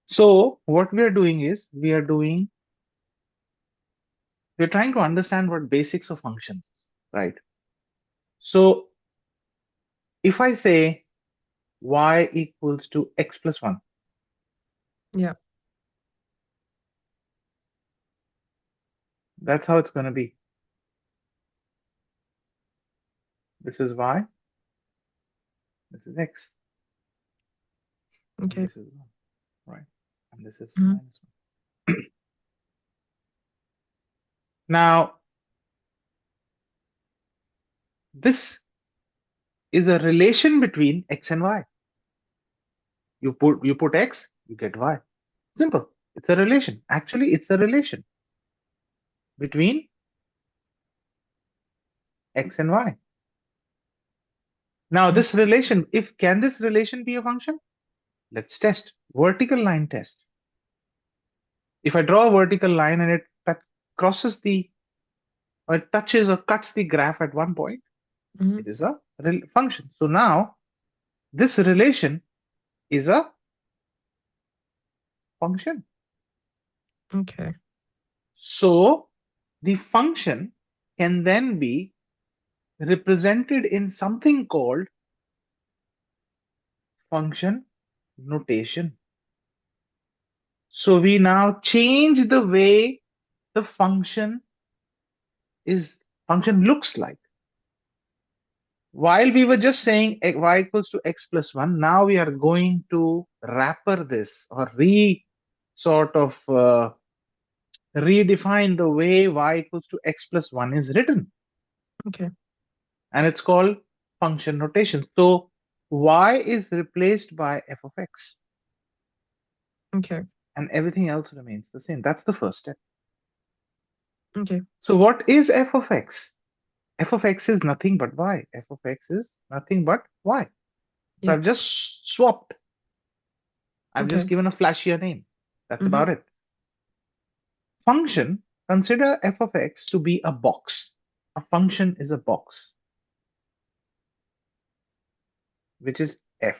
So what we are doing is we're trying to understand what basics of functions, right? So if I say y equals to x plus 1, Yeah. that's how it's going to be. This is y, this is x, and Okay. this is 1, right? And this is Mm-hmm. minus 1. Now, this is a relation between x and y. You put x, you get y. Simple. It's a relation. Actually, it's a relation between x and y. Now, this Okay. relation, can this relation be a function? Let's test. Vertical line test. If I draw a vertical line and it crosses or it touches or cuts the graph at one point, Mm-hmm. it is a function. So now this relation is a function. Okay. So the function can then be represented in something called function notation. So we now change the way the function looks like. While we were just saying y equals to x plus 1, now we are going to wrapper this or sort of redefine the way y equals to x plus 1 is written. Okay. And it's called function notation. So y is replaced by f of x Okay. and everything else remains the same. That's the first step. Okay. So what is f of x? F of x is nothing but y. F of x is nothing but y. So Yeah. I've just swapped. I've just Okay. given a flashier name. That's Mm-hmm. about it. Function, consider f of x to be a box. A function is a box, which is f.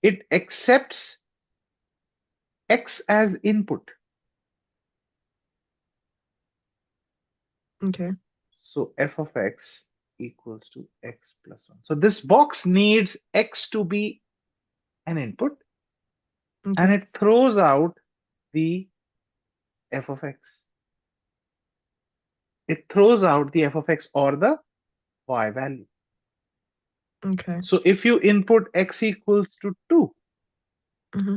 It accepts x as input. Okay. So f of x equals to x plus 1. So this box needs x to be an input and Okay. it throws out the f of x. It throws out the f of x or the y value. Okay. So if you input x equals to 2, Mm-hmm.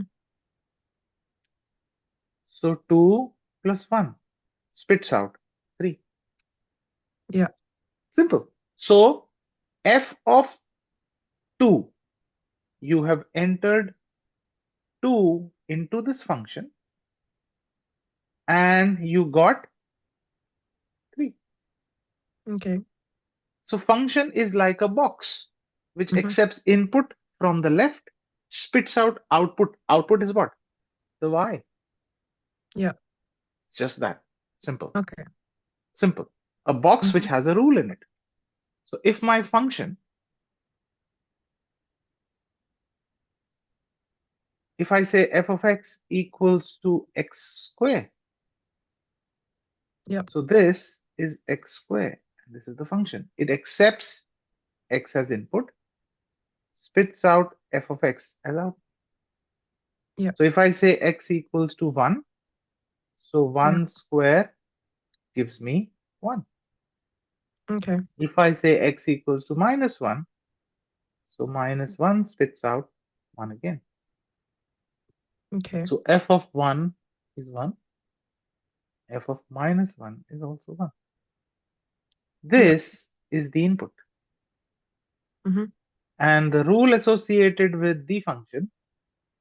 so 2 plus 1 spits out 3. Yeah. Simple. So f of 2, you have entered 2 into this function and you got 3. Okay. So function is like a box which Mm-hmm. accepts input from the left, spits out output. Output is what? The y. Yeah. Just that. Simple. Okay. Simple. A box which Mm-hmm. has a rule in it. So if my function, if I say f of x equals to x square, Yep. so this is x square. And this is the function. It accepts x as input, spits out f of x as output. Yep. So if I say x equals to 1, so Yeah. 1 square gives me 1. Okay. If I say x equals to minus 1, so minus 1 spits out 1 again. Okay. So f of 1 is 1, f of minus 1 is also 1. Yep. This is the input. Mm-hmm. And the rule associated with the function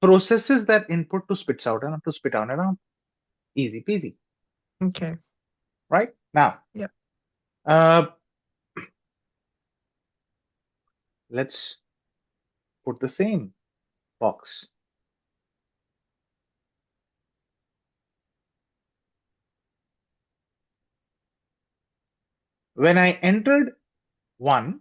processes that input to spit out an output. Easy peasy, Okay. right? Now, Yep. uh, let's put the same box. When I entered 1,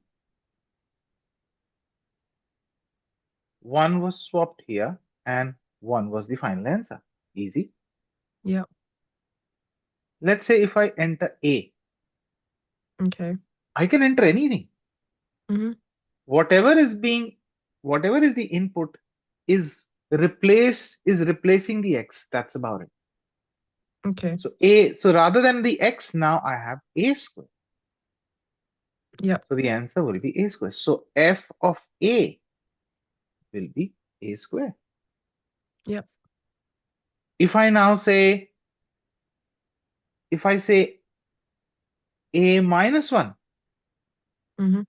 1 was swapped here and 1 was the final answer. Easy. Yeah. Let's say if I enter A, Okay. I can enter anything. Mm-hmm. Whatever is being, whatever is the input is replacing the X. That's about it. Okay. So rather than the X, now I have A square. Yeah. So the answer will be A square. So F of A will be A square. Yeah. If I now say, if I say A minus 1, Mm-hmm.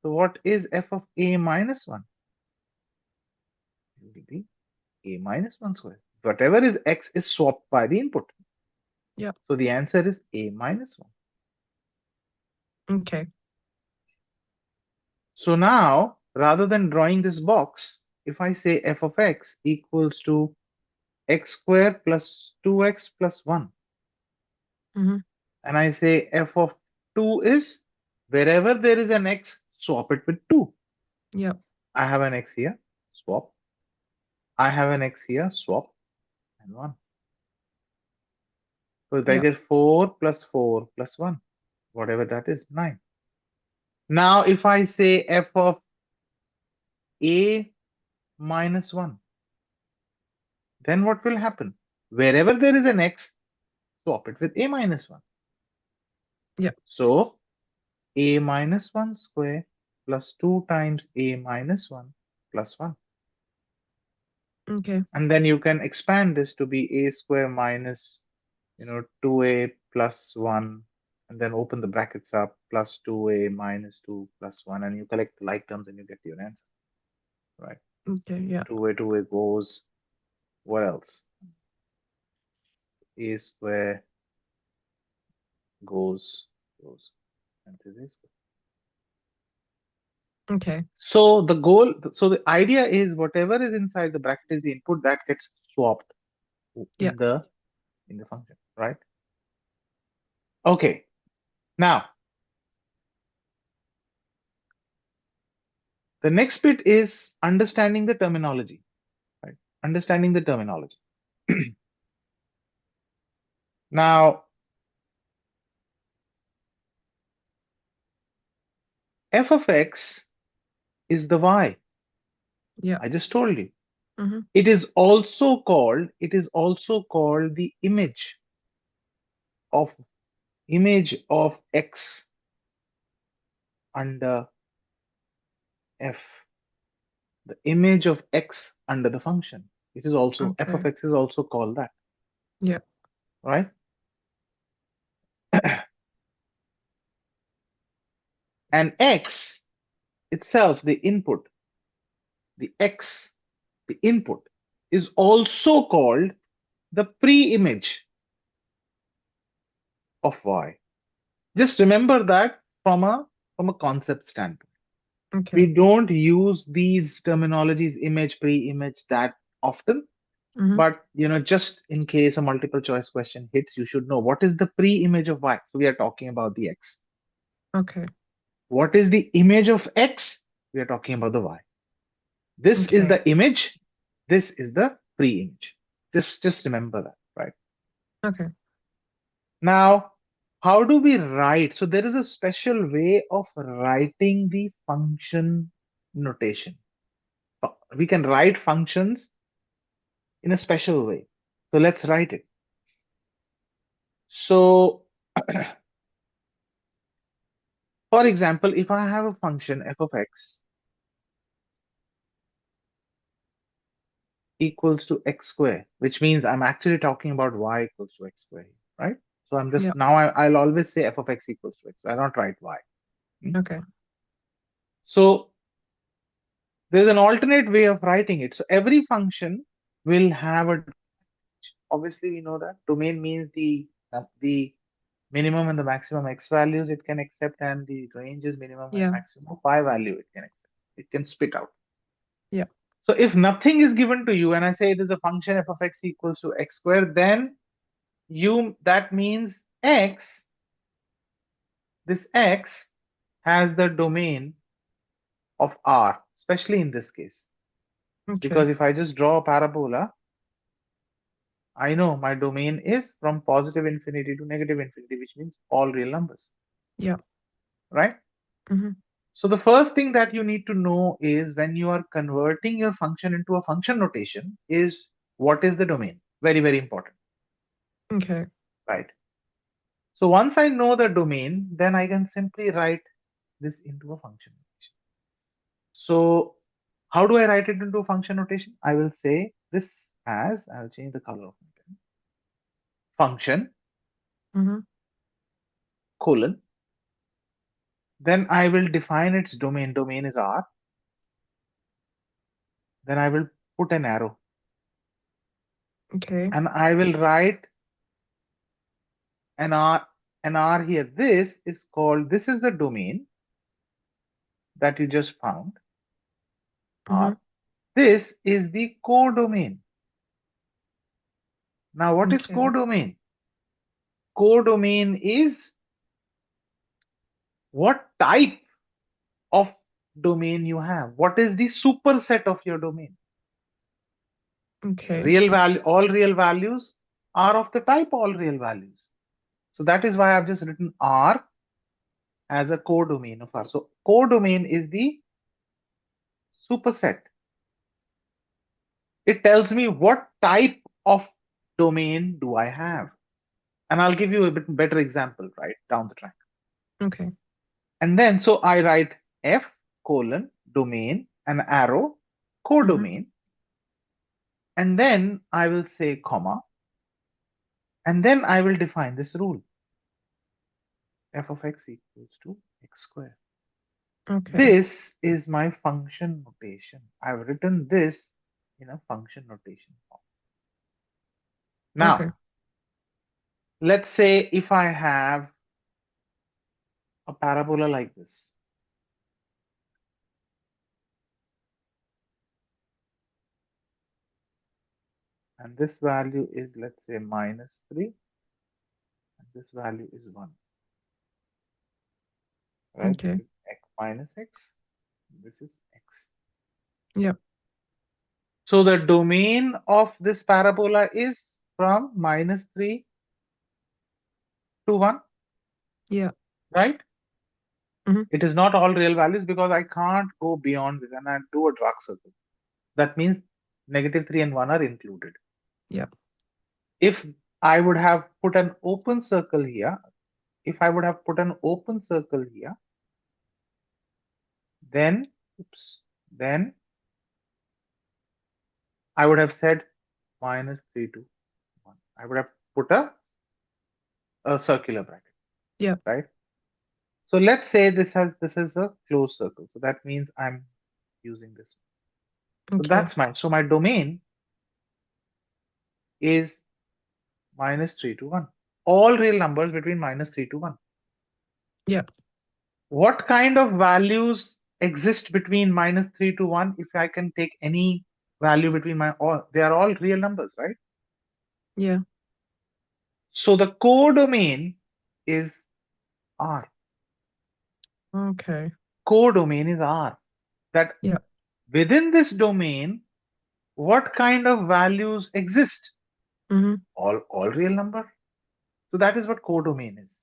so what is F of A minus 1? It will be A minus 1 square. Whatever is X is swapped by the input. Yeah. So the answer is A minus 1. Okay. So now, rather than drawing this box, if I say F of X equals to X square plus 2X plus 1, Mm-hmm. and I say F of 2 is wherever there is an X, swap it with 2. Yeah. I have an X here, swap. I have an X here, swap, and 1. So I Yeah. get 4 plus 1, whatever that is, 9. Now, if I say F of A minus 1, then what will happen? Wherever there is an X, swap it with A minus 1. Yeah. So A minus 1 square plus 2 times A minus 1 plus 1. Okay. And then you can expand this to be A square minus, 2A plus 1, and then open the brackets up, plus 2A minus 2 plus 1, and you collect the like terms and you get your answer, right? Okay. Yeah. 2A goes, what else? A square goes, answer is. Okay. So the idea is whatever is inside the bracket is the input that gets swapped Yeah. in the function, right? Okay. Now, the next bit is understanding the terminology, right? Understanding the terminology. Now, f of x is the y. Yeah. I just told you. Mm-hmm. It is also called the of image of x under f, the image of x under the function. It is also f Okay. of x is also called that, Yeah. right? And x itself, the input, the x, the input, is also called the pre-image of y. Just remember that from a concept standpoint. Okay. We don't use these terminologies, image, pre-image, that often, Mm-hmm. but just in case a multiple choice question hits, you should know what is the pre-image of y. So we are talking about the x. Okay. What is the image of x? We are talking about the y. This is Okay. the image. This is the pre-image. Just remember that, right? Okay. Now, how do we write? So there is a special way of writing the function notation. We can write functions in a special way. So let's write it. So, for example, if I have a function f of x equals to x square, which means I'm actually talking about y equals to x square, right? So I'm Yeah. just now I'll always say f of x equals to x. I don't write y. Hmm? Okay. So there's an alternate way of writing it. So every function will have a, obviously we know that domain means the minimum and the maximum x values it can accept, and the range is minimum and Yeah. maximum y value it can accept. It can spit out. Yeah. So if nothing is given to you and I say there's a function f of x equals to x squared, then that means this x has the domain of R, especially in this case. Okay. Because if I just draw a parabola, I know my domain is from positive infinity to negative infinity, which means all real numbers, Yeah. right? Mm-hmm. So the first thing that you need to know is when you are converting your function into a function notation is what is the domain? Very, very important, Okay. right? So once I know the domain, then I can simply write this into a function notation. So how do I write it into a function notation? I will say this as, I'll change the color of my pen, function Mm-hmm. colon. Then I will define its domain. Domain is R. Then I will put an arrow Okay. and I will write an R, an R here. This is called, this is the domain that you just found, Mm-hmm. R. This is the codomain. Now, what is Okay. codomain? Codomain is what type of domain you have. What is the superset of your domain? Okay. Real value, all real values are of the type all real values. So that is why I've just written R as a codomain of R. So codomain is the superset. It tells me what type of domain do I have. And I'll give you a bit better example right down the track. Okay. And then so I write F colon domain an arrow Mm-hmm. codomain. And then I will say comma. And then I will define this rule. F of x equals to x squared. Okay. This is my function notation. I've written this in a function notation form. Okay. Now, let's say if I have a parabola like this, and this value is, let's say, minus 3, and this value is 1, right? This Okay. is x minus x, this is x. Yep. So the domain of this parabola is from minus 3 to 1, Yeah. right? Mm-hmm. It is not all real values because I can't go beyond this and I do a dark circle. That means negative 3 and 1 are included. Yep. If I would have put an open circle here, if I would have put an open circle here, then, oops, then I would have said minus 3 to 1. I would have put a circular bracket, Yep. right? So let's say this is a closed circle. So that means I'm using this. So Okay. that's mine. So my domain is minus 3 to 1. All real numbers between minus 3 to 1. Yep. What kind of values exist between minus 3 to 1 if I can take any value between my all they are all real numbers, right? Yeah. So the codomain is R. Okay. Codomain is R. That Yep. within this domain, what kind of values exist? Mm-hmm. All real number. So that is what codomain is.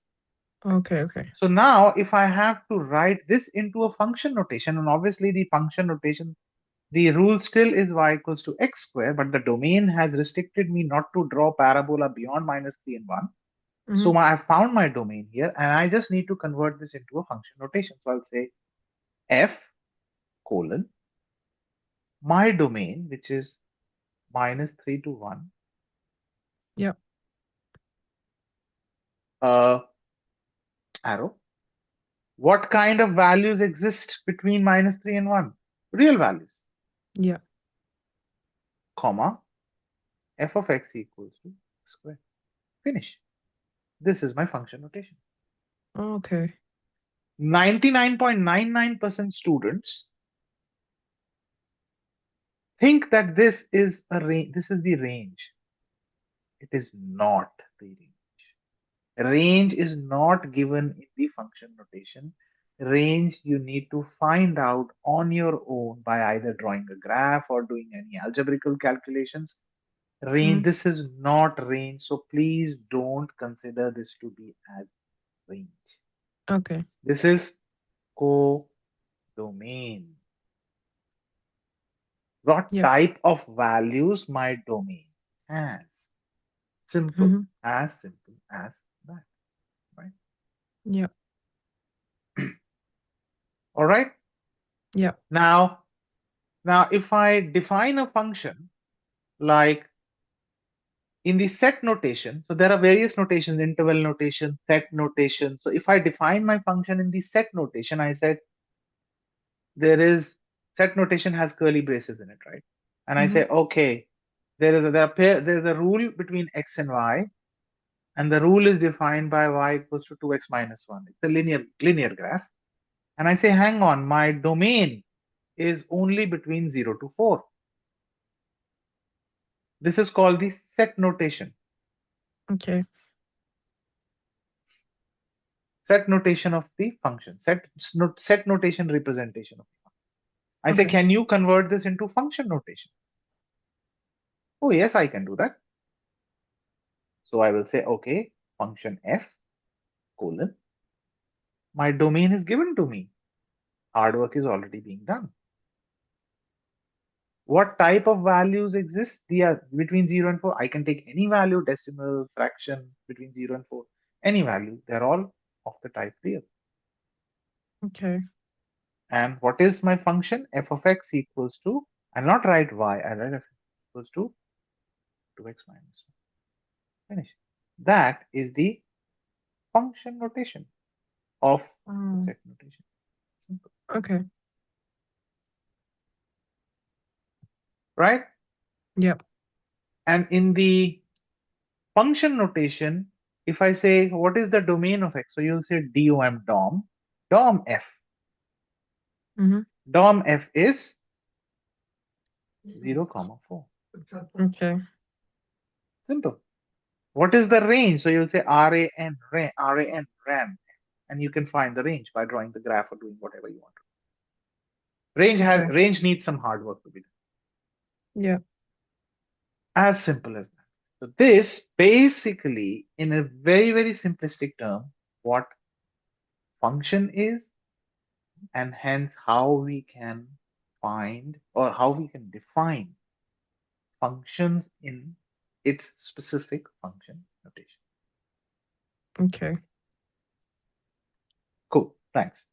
Okay. Okay. So now if I have to write this into a function notation, and obviously the function notation, the rule still is y equals to x squared, but the domain has restricted me not to draw parabola beyond minus 3 and 1. Mm-hmm. So I found my domain here, and I just need to convert this into a function notation. So I'll say f colon my domain, which is minus 3 to 1, Yep. uh, arrow. What kind of values exist between minus 3 and 1? Real values, Yep. comma, f of x equals to x squared. Finish. This is my function notation. Okay. 99.99% students think that this is a range. This is the range. It is not the range. Range is not given in the function notation. Range you need to find out on your own by either drawing a graph or doing any algebraical calculations. Range, Mm, this is not range, so please don't consider this to be as range. okay. This is co-domain. What Yep. type of values my domain has? Simple, Mm-hmm. simple as that, right? Yep. All right. Yep. Now, if I define a function like in the set notation, so there are various notations, interval notation, set notation. So if I define my function in the set notation, I said there is set notation has curly braces in it, right? And I Mm-hmm. say, okay, there's a rule between x and y, and the rule is defined by y equals to 2x minus 1. It's a linear graph. And I say, hang on, my domain is only between 0 to 4. This is called the set notation. Okay. Set notation of the function. Set notation representation of the function. I say, Okay. can you convert this into function notation? Oh, yes, I can do that. So I will say, okay, function f colon. My domain is given to me. Hard work is already being done. What type of values exist? They are between 0 and 4. I can take any value, decimal, fraction, between 0 and 4. Any value. They're all of the type real. Okay. And what is my function? F of x equals to, I'll not write y, I'll write f equals to 2x minus 1. Finish. That is the function notation of the Oh, set notation. Simple. okay. Right? Yep. And in the function notation, if I say what is the domain of x, so you'll say dom f. Mm-hmm. Dom f is 0, 4. Okay. Simple. What is the range? So you'll say ran, and you can find the range by drawing the graph or doing whatever you want. Okay. Range needs some hard work to be done. Yep. As simple as that. So this basically, in a very, very simplistic term, what function is, and hence how we can find or how we can define functions in its specific function notation. Okay. Cool. Thanks.